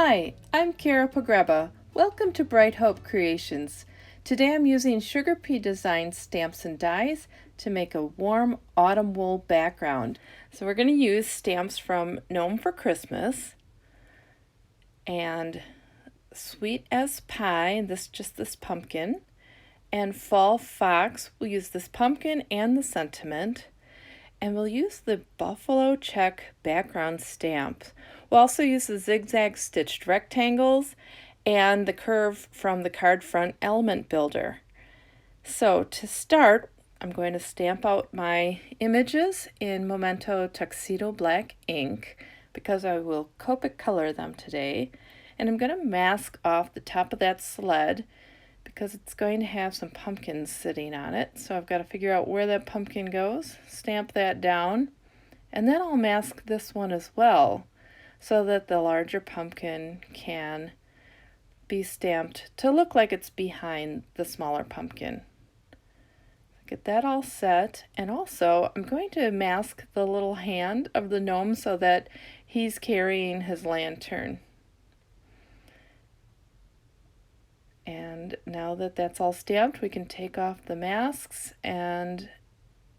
Hi, I'm Kara Pogreba. Welcome to Bright Hope Creations. Today I'm using SugarPea Designs stamps and dies to make a warm autumn wool background. So we're going to use stamps from Gnome for Christmas and Sweet as Pie, this pumpkin, and Fall Fox. We'll use this pumpkin and the sentiment. And we'll use the Buffalo Check background stamp. We'll also use the zigzag stitched rectangles and the curve from the card front element builder. So to start, I'm going to stamp out my images in Memento Tuxedo black ink because I will Copic color them today. And I'm going to mask off the top of that sled because it's going to have some pumpkins sitting on it. So I've got to figure out where that pumpkin goes, stamp that down, and then I'll mask this one as well so that the larger pumpkin can be stamped to look like it's behind the smaller pumpkin. Get that all set, and also I'm going to mask the little hand of the gnome so that he's carrying his lantern. And now that that's all stamped, we can take off the masks and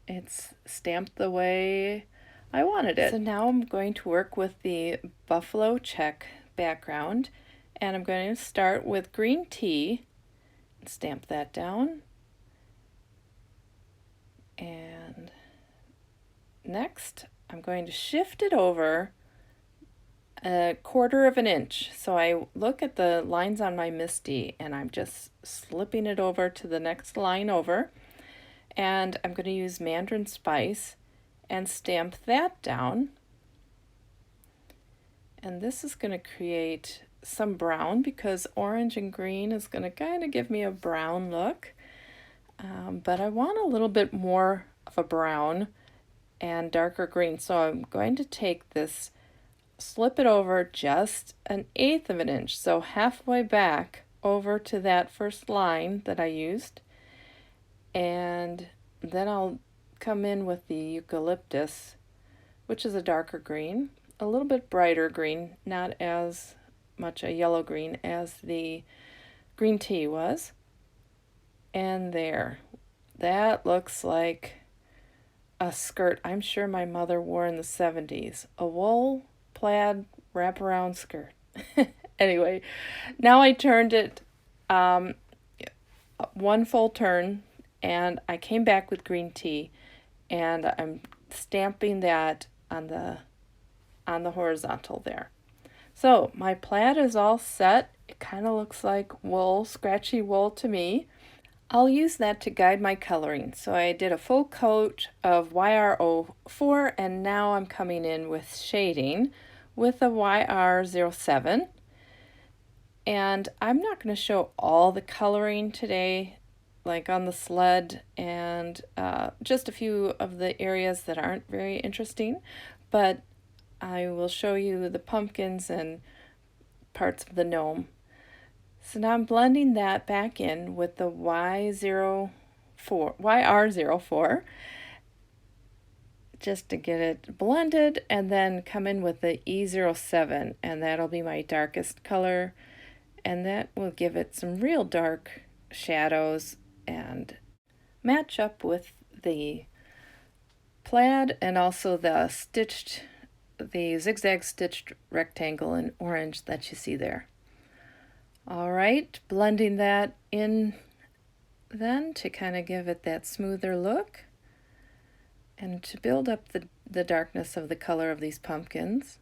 it's stamped the way I wanted it. So now I'm going to work with the Buffalo Check background, and I'm going to start with green tea and stamp that down. And next, I'm going to shift it over 1/4 of an inch. So I look at the lines on my MISTI and I'm just slipping it over to the next line over. And I'm going to use Mandarin Spice and stamp that down. And this is going to create some brown because orange and green is going to kind of give me a brown look. But I want a little bit more of a brown and darker green. So I'm going to take this, slip it over just 1/8 of an inch, so halfway back over to that first line that I used, and then I'll come in with the Eucalyptus, which is a darker green, a little bit brighter green, not as much a yellow green as the green tea was. And there, that looks like a skirt I'm sure my mother wore in the 70s, a wool plaid wraparound skirt. Anyway, now I turned it one full turn and I came back with green tea and I'm stamping that on the horizontal there. So my plaid is all set. It kind of looks like wool, scratchy wool to me. I'll use that to guide my coloring. So I did a full coat of YR04 and now I'm coming in with shading with a YR07. And I'm not going to show all the coloring today, like on the sled and just a few of the areas that aren't very interesting, but I will show you the pumpkins and parts of the gnome. So now I'm blending that back in with the YR04 just to get it blended, and then come in with the E07, and that'll be my darkest color, and that will give it some real dark shadows and match up with the plaid and also the zigzag stitched rectangle in orange that you see there. All right, blending that in then to kind of give it that smoother look and to build up the darkness of the color of these pumpkins.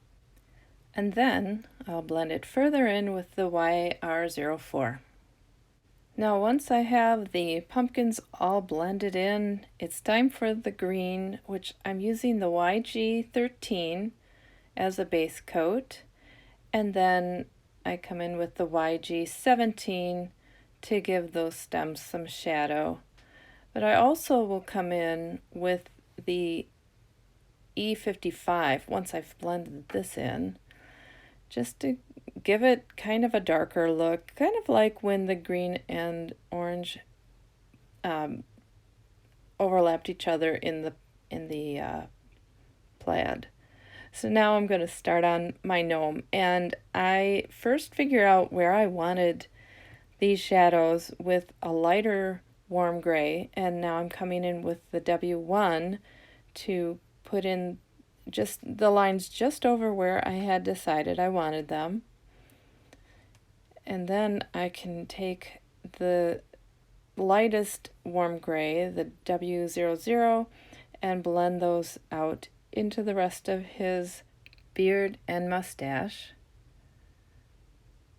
And then I'll blend it further in with the YR04. Now once I have the pumpkins all blended in, it's time for the green, which I'm using the YG13 as a base coat, and then I come in with the YG17 to give those stems some shadow. But I also will come in with the E55 once I've blended this in, just to give it kind of a darker look, kind of like when the green and orange overlapped each other in the plaid. So now I'm going to start on my gnome, and I first figure out where I wanted these shadows with a lighter warm gray, and now I'm coming in with the W1 to put in just the lines just over where I had decided I wanted them. And then I can take the lightest warm gray, the W00, and blend those out into the rest of his beard and mustache.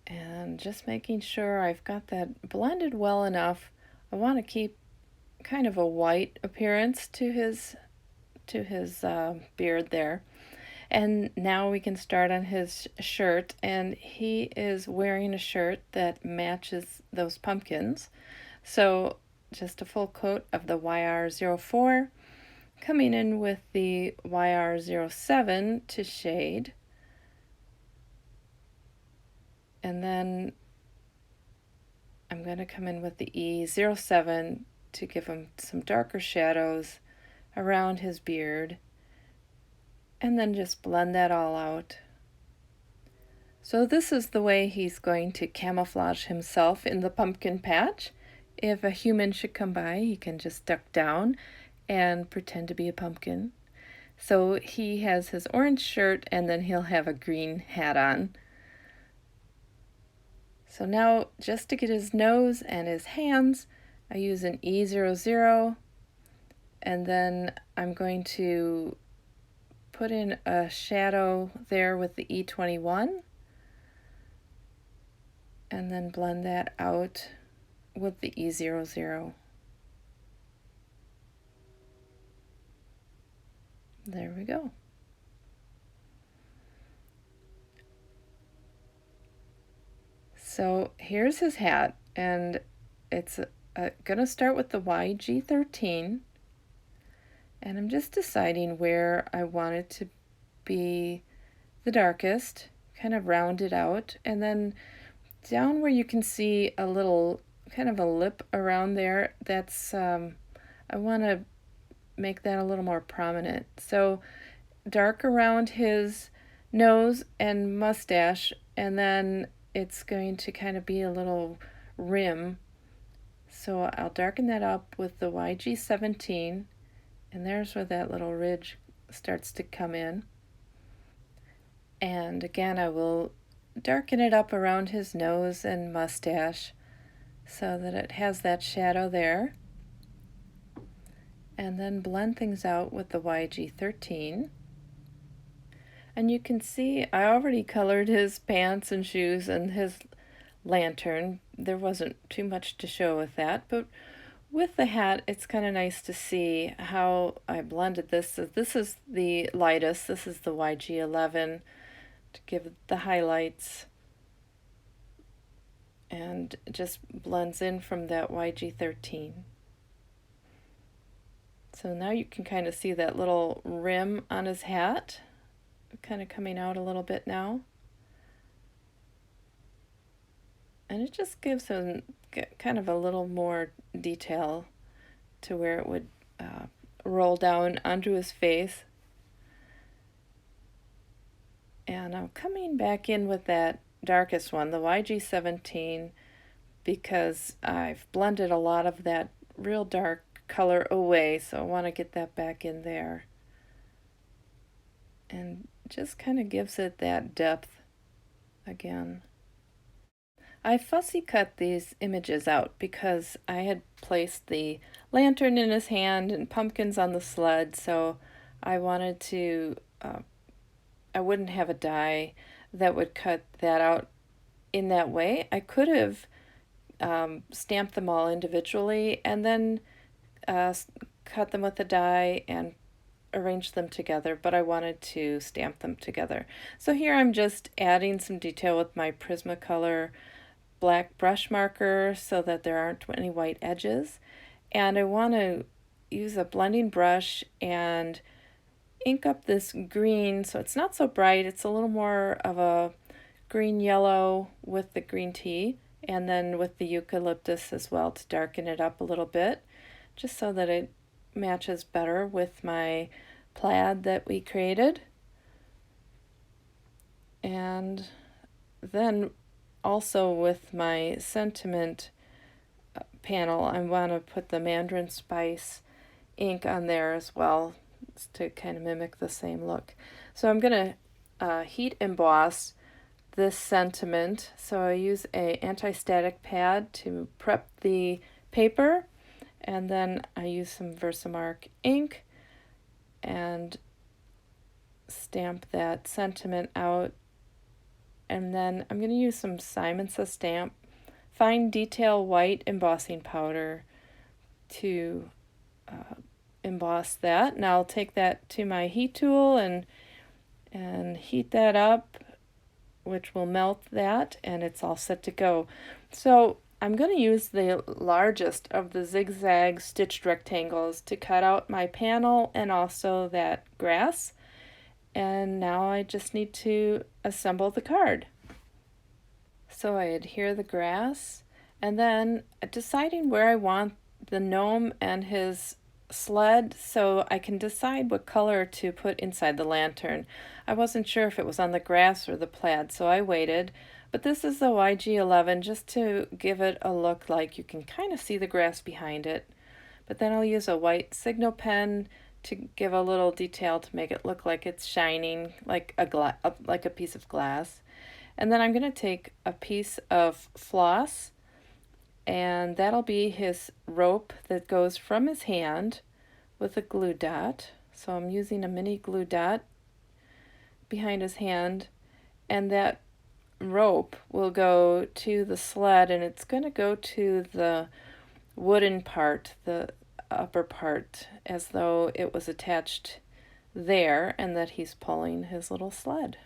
And just making sure I've got that blended well enough. I want to keep kind of a white appearance to his beard there. And now we can start on his shirt, and he is wearing a shirt that matches those pumpkins. So just a full coat of the YR04, coming in with the YR07 to shade. And then I'm going to come in with the E07 to give him some darker shadows around his beard. And then just blend that all out. So this is the way he's going to camouflage himself in the pumpkin patch. If a human should come by, he can just duck down and pretend to be a pumpkin. So he has his orange shirt, and then he'll have a green hat on. So now, just to get his nose and his hands, I use an E00, and then I'm going to put in a shadow there with the E21, and then blend that out with the E00. There we go. So here's his hat, and it's gonna start with the YG13, and I'm just deciding where I want it to be the darkest, kind of round it out, and then down where you can see a little kind of a lip around there, that's I want to make that a little more prominent. So dark around his nose and mustache, and then it's going to kind of be a little rim. So I'll darken that up with the YG17, and there's where that little ridge starts to come in. And again, I will darken it up around his nose and mustache so that it has that shadow there. And then blend things out with the YG13. And you can see I already colored his pants and shoes and his lantern. There wasn't too much to show with that, but with the hat, it's kind of nice to see how I blended this. So this is the lightest. This is the YG11 to give the highlights, and it just blends in from that YG13. So now you can kind of see that little rim on his hat kind of coming out a little bit now. And it just gives him kind of a little more detail to where it would roll down onto his face. And I'm coming back in with that darkest one, the YG17, because I've blended a lot of that real dark color away, so I want to get that back in there. And just kind of gives it that depth again. I fussy cut these images out because I had placed the lantern in his hand and pumpkins on the sled, so I wanted to, I wouldn't have a die that would cut that out in that way. I could have stamped them all individually and then cut them with a die and arrange them together, but I wanted to stamp them together. So here I'm just adding some detail with my Prismacolor black brush marker so that there aren't any white edges. And I want to use a blending brush and ink up this green so it's not so bright. It's a little more of a green yellow with the green tea, and then with the eucalyptus as well to darken it up a little bit, just so that it matches better with my plaid that we created. And then also with my sentiment panel, I want to put the Mandarin Spice ink on there as well to kind of mimic the same look. So I'm going to heat emboss this sentiment. So I use a anti-static pad to prep the paper, and then I use some VersaMark ink and stamp that sentiment out. And then I'm going to use some Simon Says Stamp fine detail white embossing powder to emboss that. And I'll take that to my heat tool and heat that up, which will melt that, and it's all set to go. So I'm going to use the largest of the zigzag stitched rectangles to cut out my panel and also that grass. And now I just need to assemble the card. So I adhere the grass, and then deciding where I want the gnome and his sled so I can decide what color to put inside the lantern. I wasn't sure if it was on the grass or the plaid, so I waited. But this is the YG11 just to give it a look like you can kind of see the grass behind it. But then I'll use a white Signo pen to give a little detail to make it look like it's shining like a piece of glass. And then I'm going to take a piece of floss, and that'll be his rope that goes from his hand with a glue dot. So I'm using a mini glue dot behind his hand, and that rope will go to the sled, and it's going to go to the wooden part, the upper part, as though it was attached there and that he's pulling his little sled.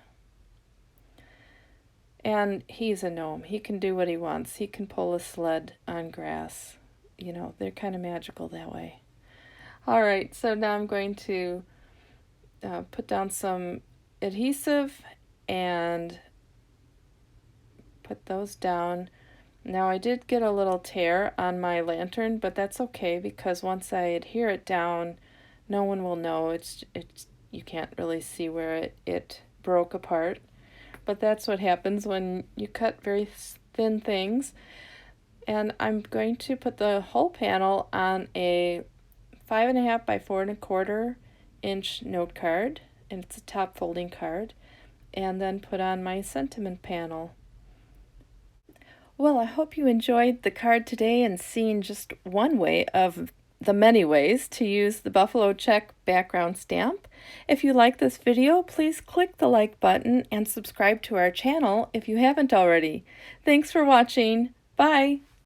And he's a gnome. He can do what he wants. He can pull a sled on grass. You know, they're kind of magical that way. All right, so now I'm going to put down some adhesive and put those down. Now I did get a little tear on my lantern, but that's okay because once I adhere it down, no one will know. It's you can't really see where it broke apart. But that's what happens when you cut very thin things. And I'm going to put the whole panel on a 5.5 by 4.25 inch note card, and it's a top folding card, and then put on my sentiment panel. Well, I hope you enjoyed the card today and seen just one way of the many ways to use the Buffalo Check background stamp. If you like this video, please click the like button and subscribe to our channel if you haven't already. Thanks for watching. Bye!